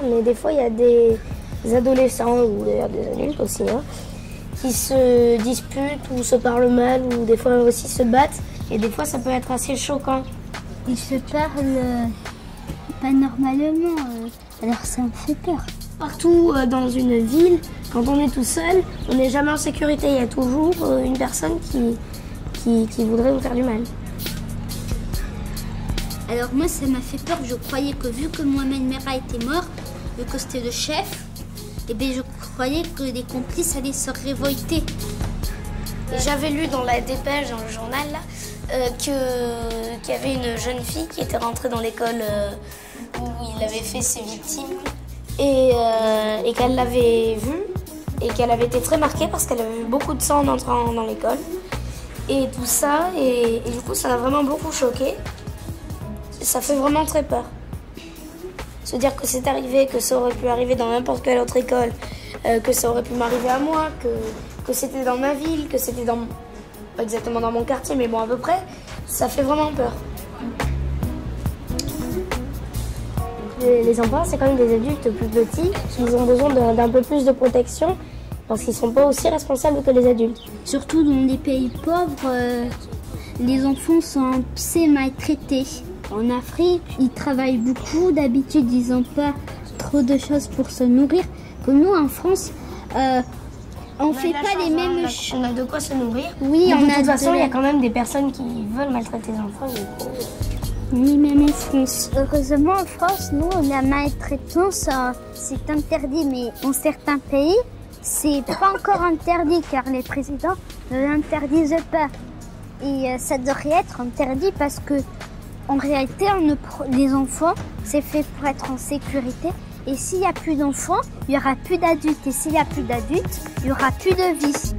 mais des fois il y a des adolescents ou d'ailleurs des adultes aussi qui se disputent ou se parlent mal ou des fois aussi se battent et des fois ça peut être assez choquant. Ils se parlent pas normalement, alors ça me fait peur. Partout dans une ville, quand on est tout seul, on n'est jamais en sécurité. Il y a toujours une personne qui voudrait nous faire du mal. Alors moi ça m'a fait peur, je croyais que vu que Mohamed Merah était mort, vu que c'était le chef, et bien je croyais que les complices allaient se révolter. J'avais lu dans la dépêche, dans le journal, là, qu'il y avait une jeune fille qui était rentrée dans l'école où il avait fait ses victimes et qu'elle l'avait vue et qu'elle avait été très marquée parce qu'elle avait vu beaucoup de sang en entrant dans l'école et tout ça et du coup ça l'a vraiment beaucoup choquée. Ça fait vraiment très peur. Se dire que c'est arrivé, que ça aurait pu arriver dans n'importe quelle autre école, que ça aurait pu m'arriver à moi, que c'était dans ma ville, que c'était dans, pas exactement dans mon quartier, mais bon à peu près, ça fait vraiment peur. Les enfants, c'est quand même des adultes plus petits, ils ont besoin d'un peu plus de protection parce qu'ils ne sont pas aussi responsables que les adultes. Surtout dans les pays pauvres, les enfants sont assez maltraités. En Afrique, ils travaillent beaucoup, d'habitude ils n'ont pas trop de choses pour se nourrir. Comme nous en France, on fait pas les mêmes choses. On a de quoi se nourrir. Oui, mais on a de toute façon, il y a quand même des personnes qui veulent maltraiter les enfants. Oui, même en France. Heureusement, en France, nous, la maltraitance, c'est interdit, mais dans certains pays, c'est pas encore interdit car les présidents ne l'interdisent pas. Et ça devrait être interdit parce que en réalité, les enfants, c'est fait pour être en sécurité. Et s'il n'y a plus d'enfants, il n'y aura plus d'adultes. Et s'il n'y a plus d'adultes, il n'y aura plus de vie.